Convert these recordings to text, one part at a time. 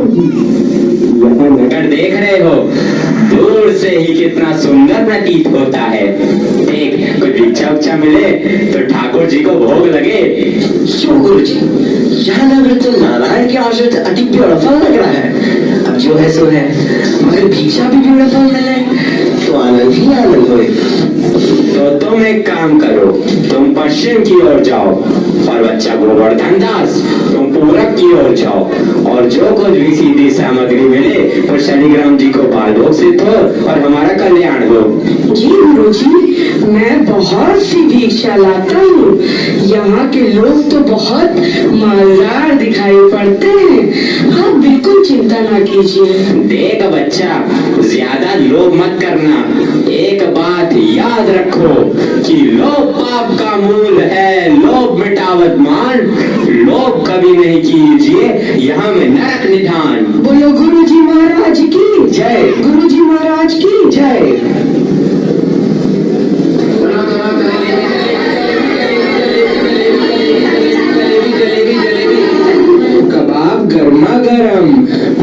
यह नगर देख रहे हो, दूर से ही कितना सुंदर प्रतीत होता है। देख, कोई भिक्षा उच्छा मिले तो ठाकुर जी को भोग लगे। गुरु जी, यह नगर तो नारायण के आश्रित अति ब्यूटीफुल लग रहा है। अब जो है सो है, मगर भिक्षा भी ब्यूटीफुल मिले तो आनंद ही आनंद होए। तो तुम एक काम करो, तुम पश्चिम की ओर जाओ और बच्चा गोवर्धन दास तुम पूरब की ओर जाओ, और जो कुछ भी सीधी सामग्री मिले वो शालिग्राम जी को बालभोग सिद्ध हो और हमारा कल्याण हो। जी गुरु जी, मैं बहुत सी भिक्षा लाता हूँ। यहाँ के लोग तो बहुत मालदार दिखाई पड़ते हैं। आप बिल्कुल चिंता ना कीजिए। देख बच्चा, ज्यादा लोभ मत करना। एक बात याद रखो कि लोभ पाप का मूल है, लोभ मिटावत मान, लोभ कभी नहीं कीजिए, यहाँ में नरक निधान। बोलो गुरु जी महाराज की जय। गुरु जी महाराज की जय। कबाब गर्मा गर्म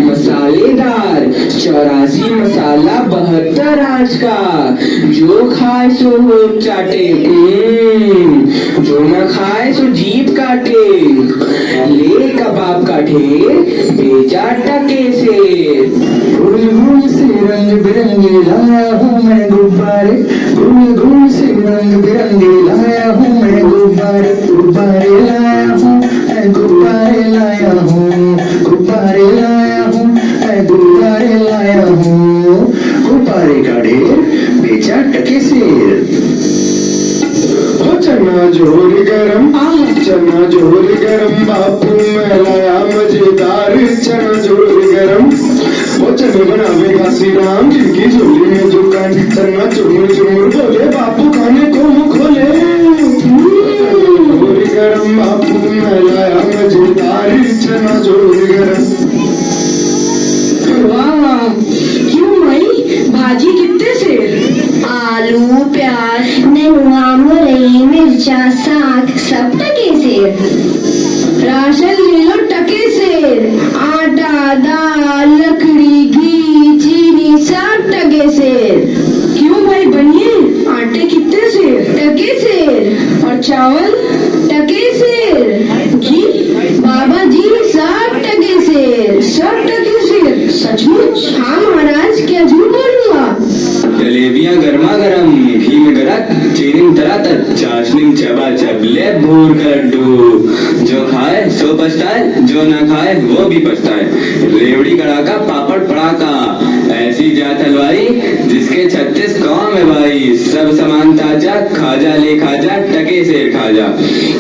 मसालेदार 84 मसाला 72 आंच का, जो खाए सो हो चाटे, जो न खाए सो जीभ काटे। ले कबाब का ढेर बेचा टके से। घूम घूम से रंग बिरंगे लाया हूँ मैं गुब्बारे, घूम घूम से रंग बिरंगे लाया हूँ मैं गुब्बारे, गुब्बारे लाया हूँ मैं गुब्बारे लाया हूँ, गुब्बारे लाया हूँ मैं गुब्बारे लाया हूँ। गुब्बारे का ढेर बेचा टके से। चना जोर गरम, चना जोर गरम, बापू मैं लाया मजेदार चना जोर गरम। वो चने बनावे घासी राम, जिनकी झोली में जो कान, चना चुमुर चुमुर बोले, बापू खाने को मुँह खोले। जोर गरम, बापू मैं लाया मजेदार चना जोर गरम। वाह, क्यों माई, भाजी कितने से? आलू, प्याज, नेनुआ, मुरई, मिर्चा, साग सब टके से। राशन ले लो टके से। आटा, दाल, लकड़ी, घी, चीनी सब टके से। क्यों भाई बनिए, आटे कितने से? टके से। और चावल टके से। घी बाबा जी सब टके से। सब टके से? सचमुच? हाँ महाराज, क्या झूठ बोलूंगा? जलेबियां गर्मा गर्म, घी में गरक, चीनी तरातर, चाशनी चबा चबले भूर का लड्डू। जो खाए सो पछताए, जो ना खाए वो भी पछताए। रेवड़ी कड़ाका पापड़ पड़ाका, ऐसी जात हलवाई जिसके 36 काम है भाई। सब सामान ताजा, खाजा ले खाजा, टके सेर खाजा।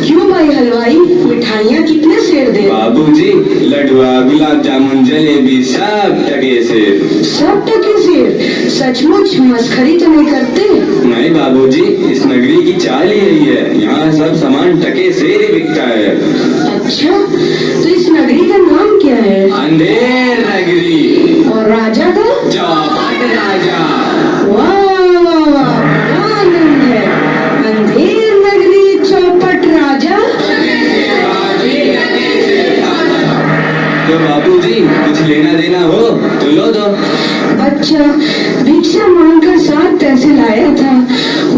क्यों भाई हलवाई, मिठाइयाँ कितने सेर दे? बाबूजी लडुआ, गुलाब जामुन, जलेबी सब टके सेर। सब टके सेर? सचमुच मस्खरी तो नहीं करते? नहीं बाबूजी, इस नगरी की चाल ही यही है, यहाँ सब सामान टके सेर ही बिकता है। अच्छा, तो इस नगरी का नाम क्या है? अंधेर नगरी। और राजा का? चौपट राजा। वाह वाह वाह, बड़ा आनंद है। अंधेर नगरी, चौपट राजा। तो बाबूजी कुछ लेना देना हो तो लो दो। अच्छा, भिक्षा मांगकर 7 पैसे लाया था,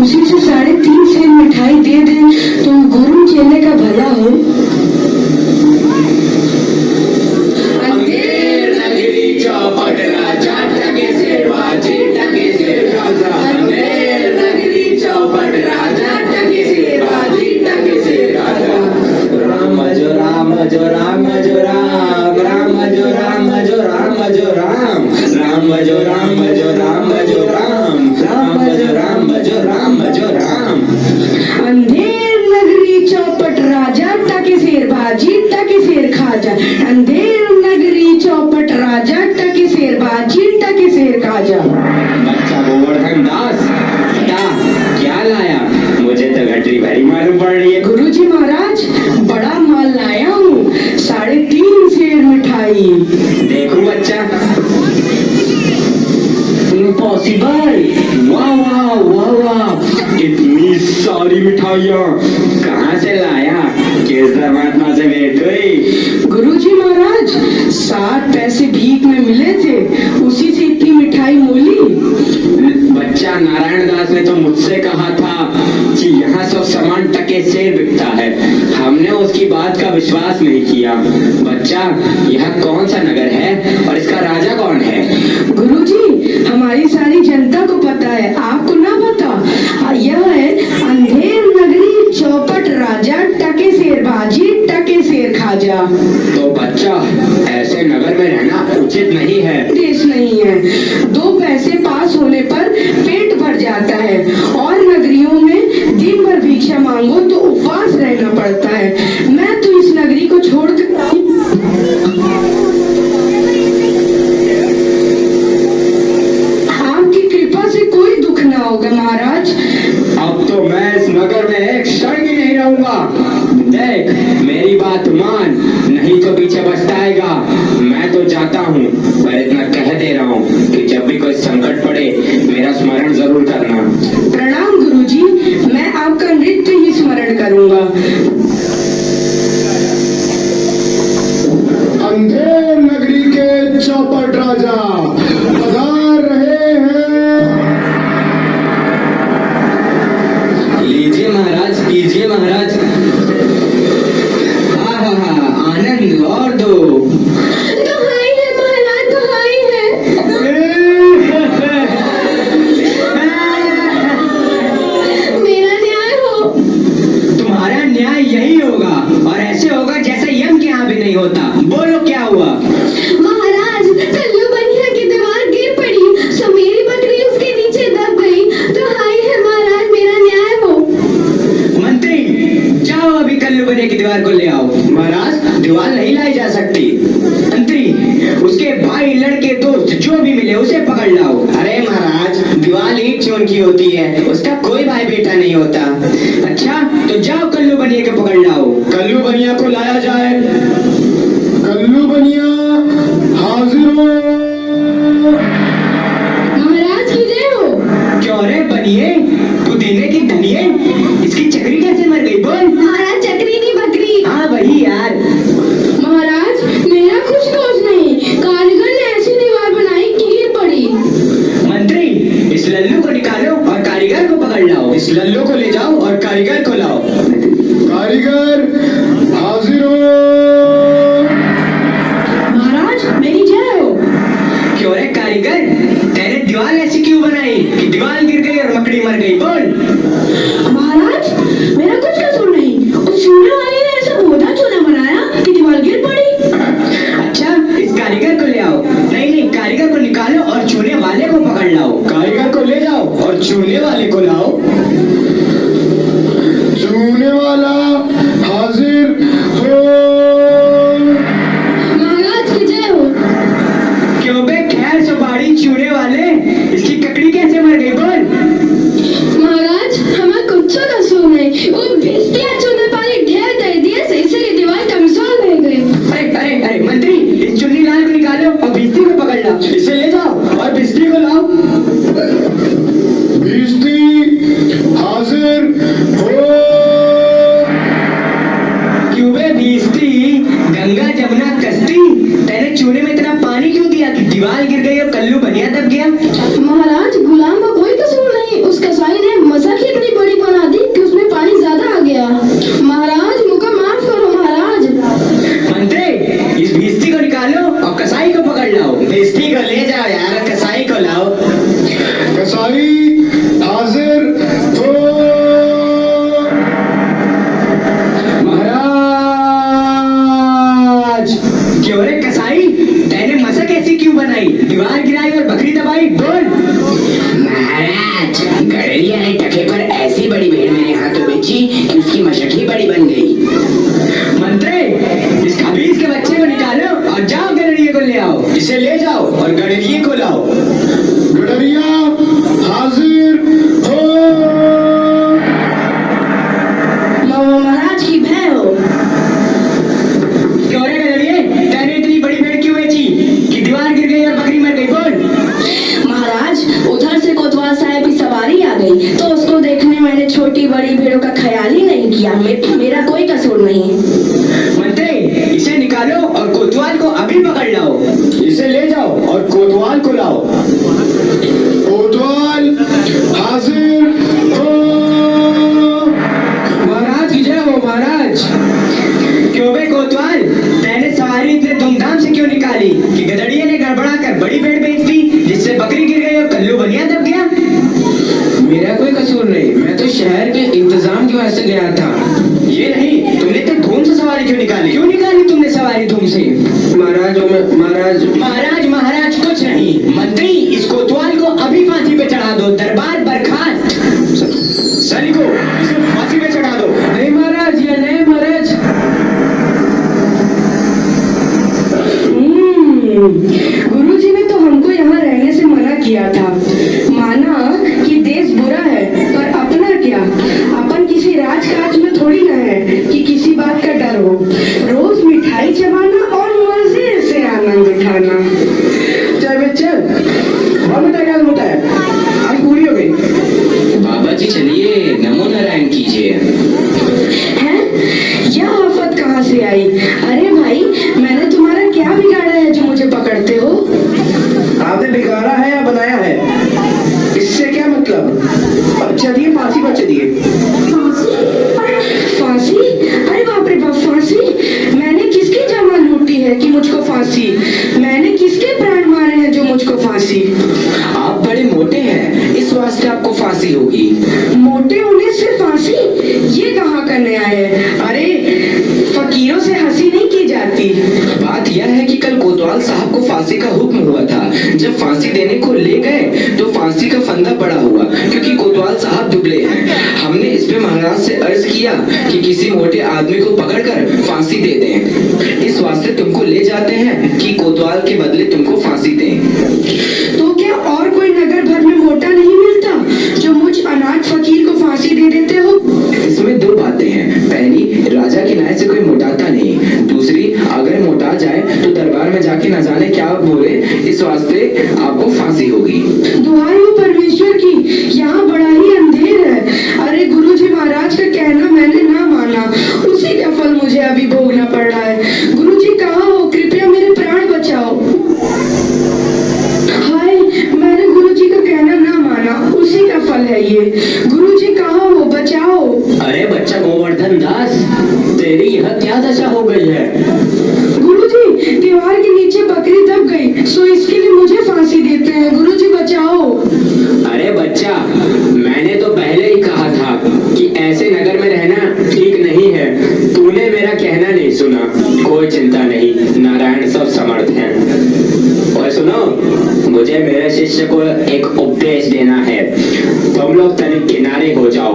उसी से 3.5 सेर मिठाई दे दे तो गुरु चेले का भला हो। अंधेर नगरी, चौपट राजा, टके सेर बाजी, टके सेर राजा। अंधेर नगरी, चौपट राजा, टके सेर बाजी, टके सेर राजा। राम जो राम जो राम जो राम, राम जो राम जो राम जो राम, राम जो राम जो राम जो राम, राम जो राम जो राम जो राम। अंधेर नगरी, चौपट राजा, टके सेर भाजी, टके सेर खाजा। अंधेर नगरी, चौपट राजा, टके सेर भाजी, टके सेर खाजा। बच्चा गोवर्धन दास, बता क्या लाया? मुझे तो घटी भरी मालूम पड़ रही है। गुरुजी महाराज, बड़ा माल लाया हूँ, 3.5 सेर मिठाई। देखो बच्चा। इम्पॉसिबल। वाह वाह वाह वाह, इतनी सारी मिठाइयाँ कहाँ से लाया? किस परमात्मा से भेंट हुई? गुरुजी महाराज, 7 पैसे भीख में मिले थे, उसी से इतनी मिठाई मोली। बच्चा, नारायण दास ने तो मुझसे कहा था कि यहाँ सब सामान टके से बिकता है। हमने उसकी बात का विश्वास नहीं किया। बच्चा, यह कौन सा नगर है और इसका राजा कौन है? गुरुजी, हमारी सारी जनता को पता है, आपको ना पता? यह है अंधेर नगरी, चौपट राजा, टके शेर बाजी, टके शेर खाजा। तो बच्चा, ऐसे नगर में रहना उचित नहीं है। देश नहीं है, 2 पैसे पास होने पर पेट भर जाता है, और नगरियों में दिन भर भिक्षा मांगो तो उपवास रहना पड़ता है। मैं तो इस नगरी को छोड़कर आपकी कृपा से कोई दुख ना होगा महाराज। अब तो मैं इस नगर में एक क्षण भी नहीं रहूंगा। देख, मेरी बात मान, नहीं तो पीछे पछताएगा। मैं तो जाता हूँ, पर इतना कह दे रहा हूँ कि जब भी कोई संकट पड़े मेरा स्मरण जरूर करना। प्रणाम गुरुजी, मैं आपका नृत्य ही स्मरण करूंगा। अंधेर नगरी के चौपट राजा पधार रहे हैं। लीजिए महाराज, कीजिए महाराज। आनंद और दो। दुहाई है महाराज, दुहाई है। मेरा न्याय हो। तुम्हारा न्याय यही होगा, और ऐसे होगा जैसे यम के यहाँ भी नहीं होता। बोलो क्या हुआ? महाराज, कल्लू बनिया की दीवार गिर पड़ी, सो मेरी बकरी उसके नीचे दब गई। दुहाई है महाराज, मेरा न्याय हो। मंत्री, जाओ अभी कल्लू बनिया की दीवार को ले आओ। महाराज, दीवार नहीं लाई जा सकती। मंत्री, उसके भाई, लड़के, दोस्त जो भी मिले उसे पकड़ लाओ। अरे महाराज, दीवार ईंट चोन की होती है, उसका कोई भाई बेटा नहीं होता। अच्छा, तो जाओ कल्लू बनिया को पकड़ लाओ। कल्लू बनिया को लाया जाए। कल्लू बनिया हाजिर हो। महाराज की जय हो। क्यों रे बनिए, पुदीने की धनिए, इसकी चक्री कैसे मर गई? बोल। महाराज, चक्री नहीं बकरी। हाँ वही यार। महाराज, मेरा कुछ दोष नहीं, कारीगर ने ऐसी दीवार बनाई कि गिर पड़ी। मंत्री, इस लल्लू को निकालो और कारीगर को पकड़ लाओ। इस लल्लू को ले जाओ और कारीगर को लाओ। कारीगर हाजिर हो। महाराज, मेरी जय हो। क्यों रे कारीगर, तेरे दीवार ऐसी क्यों बनाई कि दीवार गिर गई और मकड़ी मर गई? बोल। महाराज, मेरा कुछ कसूर नहीं, उस चूने वाले ने ऐसा बोधा चूना बनाया कि दीवार गिर पड़ी। अच्छा, इस कारीगर को ले आओ। नहीं, कारीगर को निकालो और चूने वाले को पकड़ लाओ। कारीगर को ले जाओ और चूने वाले को लाओ। चूने वाला हाजिर हो। महाराज की जय हो। क्यों बे खैर सुपारी चूने वाले, इसकी ककड़ी कैसे मर गई? बोल। महाराज, हमें कुछ कसूर नहीं, वो भिस्तिया चूने पानी ढेर दे दिए, इससे की दीवार कमजोर रह गई। अरे मंत्री, इस चुन्नी लाल को निकालो और भिस्ती को पकड़ लाओ। इसे ले जाओ और भिस्ती को लाओ। भिस्ती हाजिर हो। क्यों बे भिस्ती, गंगा जमुना कश्ती, तेरे चूने में इतना पानी क्यों दिया कि दीवार गिर गई और कल्लू बनिया दब गया? महाराज, गुलाम का कोई कसूर नहीं, उस कसाई ने मसक ही इतनी बड़ी बना दी कि उसमें पानी ज्यादा आ गया। महाराज, मुझे माफ करो महाराज। मंत्री, इस भिस्ती को निकालो और कसाई को पकड़ लाओ। भिस्ती को ले जाओ यार, कसाई को लाओ। कसाई हाजिर हो। महाराज, क्यों रे कसाई, तेने मसक ऐसी क्यों बनाई? दीवार गिराई और बकरी दबाई? बोल। महाराज, गड़रिया ने टके पर ऐसी बड़ी भीड़ मेरे हाथों बेची कि उसकी मशक ही बड़ी बन गई। मंत्री, इस खबीज के बच्चे को निकालो और जाओ गड़रिये को ले आओ। इसे ले जाओ और गड़रिये को लाओ। गडरिया हाजिर हो। महाराज की भय हो। क्यों रे गड़रिये, तेने इतनी बड़ी भीड़ क्यों बेची कि दीवार गिर गई और बकरी मर गई? बोल। महाराज, उधर से कोतवाल साहब की सवारी आ गई तो उसको देखने मैंने छोटी बड़ी भीड़ों का ख्याल ही नहीं किया। मेरा कोई कसूर नहीं। मंत्री, इसे निकालो और कोतवाल को अभी पकड़ कोतवाल को लाओ। कोतवाल हाजिर हो। महाराज की जय हो महाराज। क्यों बे कोतवाल, मैंने सवारी इतने धूमधाम से क्यों निकाली कि गदड़िये ने गड़बड़ा कर बड़ी भेड़ बेच दी, जिससे बकरी गिर गई और कल्लू बनिया दब गया? मेरा कोई कसूर नहीं, मैं तो शहर के इंतजाम की वजह से गया था। ये नहीं, तुमने तो धूम से सवारी क्यों निकाली? क्यों निकाली तुमने सवारी धूम से? महाराज महाराज कुछ नहीं। मंत्री, इस कोतवाल को अभी फांसी पे चढ़ा दो। दरबार बर्खास्त। सैनिकों, इसे फांसी पे चढ़ा दो। नहीं महाराज, ये नहीं महाराज। गुरुजी ने तो हमको यहाँ रहने से मना किया था। माना कि देश बुरा है, पर अपना क्या, अपन किसी राजकाज में थोड़ी ना है कि किसी बात का डर हो। रोज मिठाई चबाना और मजे से आनंद उठाना। चल बच्चे, और बता है आज पूरी हो गई। बाबा जी चलिए, नमो नारायण कीजिए। हैं? यह आफत कहाँ से आई? अरे भाई, मैंने तुम्हारा क्या बिगाड़ा है जो मुझे पकड़ते हो? आपने बिगाड़ा है या बनाया है, इससे क्या मतलब? बच्चा दिए, फांसी बच्चे दिए। फांसी? अरे बाप रे बाप, फांसी? मैंने किसकी जमा लूटी है कि मुझको फांसी? मैंने किसके प्राण मारे हैं जो मुझको फांसी? आप बड़े मोटे हैं, इस वास्ते आपको फांसी होगी। मोटे होने से फांसी? ये कहाँ का न्याय है? अरे फकीरों से हंसी नहीं की जाती। बात यह है कि कल कोतवाल साहब को फांसी का हुक्म हुआ था। जब फांसी देने को ले गए तो फांसी का फंदा पड़ा हुआ, क्योंकि कोतवाल साहब दुबले हैं। हमने इस पे महाराज से अर्ज किया कि किसी मोटे आदमी को पकड़कर फांसी दे दें। इस वास्ते तुमको ले जाते हैं कि कोतवाल के बदले तुमको फांसी दें। तो क्या और कोई नगर भर में मोटा नहीं मिलता जो मुझ अनाथ फकीर को फांसी दे देते हो? इसमें दो बातें हैं। पहली, राजा के न्याय से कोई मोटाता नहीं। दूसरी, अगर मोटा जाए तो दरबार में जाके न जाने क्या बोले, इस वास्ते आपको फांसी होगी। दुहाई हो परमेश्वर की, यहाँ बड़ा ही अंधेर है। अरे गुरुजी महाराज का कहना मैंने ना माना, उसी का फल मुझे अभी भोगना पड़ रहा है। गुरुजी कहाँ हो? कृपया मेरे प्राण बचाओ। हाय, मैंने गुरुजी का कहना ना माना, उसी का फल है ये। गुरुजी कहाँ हो? बचाओ। अरे बच्चा गोवर्धन दास, तेरी यह क्या दशा हो गई है? गुरुजी, दीवार के नीचे बकरी दब गई, सो इसके लिए मुझे फांसी देते हैं। गुरुजी बचाओ। अरे बच्चा, मैंने तो पहले ही कहा था कि ऐसे नगर में रहना ठीक नहीं है। तूने मेरा कहना नहीं सुना। कोई चिंता नहीं, नारायण सब समर्थ हैं। और सुनो, मुझे मेरे शिष्य को एक उपदेश देना है। तुम लोग तनिक किनारे हो जाओ,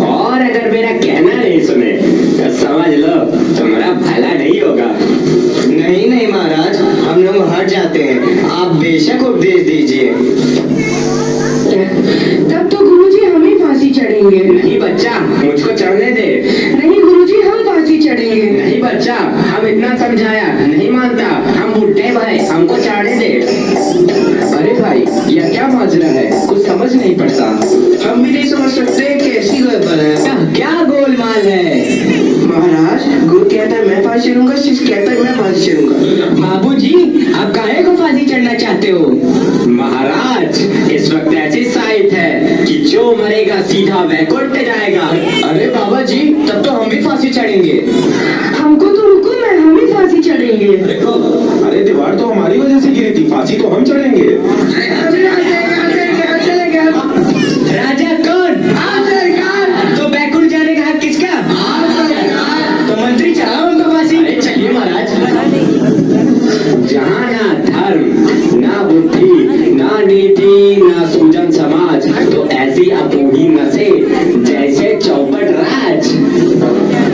और अगर मेरा कहना नहीं सुने तो समझ लो तुम्हारा भला नहीं होगा। नहीं नहीं महाराज, हम लोग हट जाते हैं, आप बेशक उपदेश दीजिए। तब तो गुरुजी हम ही फांसी चढ़ेंगे। नहीं बच्चा, मुझको चढ़ने दे। नहीं गुरुजी, हम फांसी चढ़ेंगे। नहीं बच्चा, हम इतना समझाया, नहीं मानता। हम बुढ़े भाई, हमको चढ़ने दे। अरे भाई, यह क्या माजरा है? कुछ समझ नहीं पड़ता। हम भी नहीं समझ सकते कैसी गड़बड़ है। क्या गोलमाल है? महाराज, गुरु कहता है मैं फांसी चढ़ूंगा, शिष्य कहता है मैं फांसी चढ़ूंगा। बाबूजी, आप काहे को फांसी चढ़ना चाहते हो? महाराज, इस वक्त ऐसी साइट है कि जो मरेगा सीधा वैकुंठ जाएगा। अरे बाबा जी, तब तो हम भी फांसी चढ़ेंगे। हमको तो हुक्म है, हम ही फांसी चढ़ेंगे। देखो, अरे दीवार तो हमारी वजह से गिरी थी, फांसी तो हम चढ़ेंगे। राजा कौन? तो बैकुंठ जाने का हक किसका? तो मंत्री चढ़ाओ उनको फांसी। चलिए महाराज। जहाँ ना धर्म, ना बुद्धि, ना नीति, ना सूजन समाज, तो ऐसी अपूर्णी नसे जैसे चौपट राज।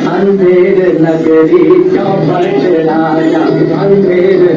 अंधेर नगरी चौपट राजा, अंधेर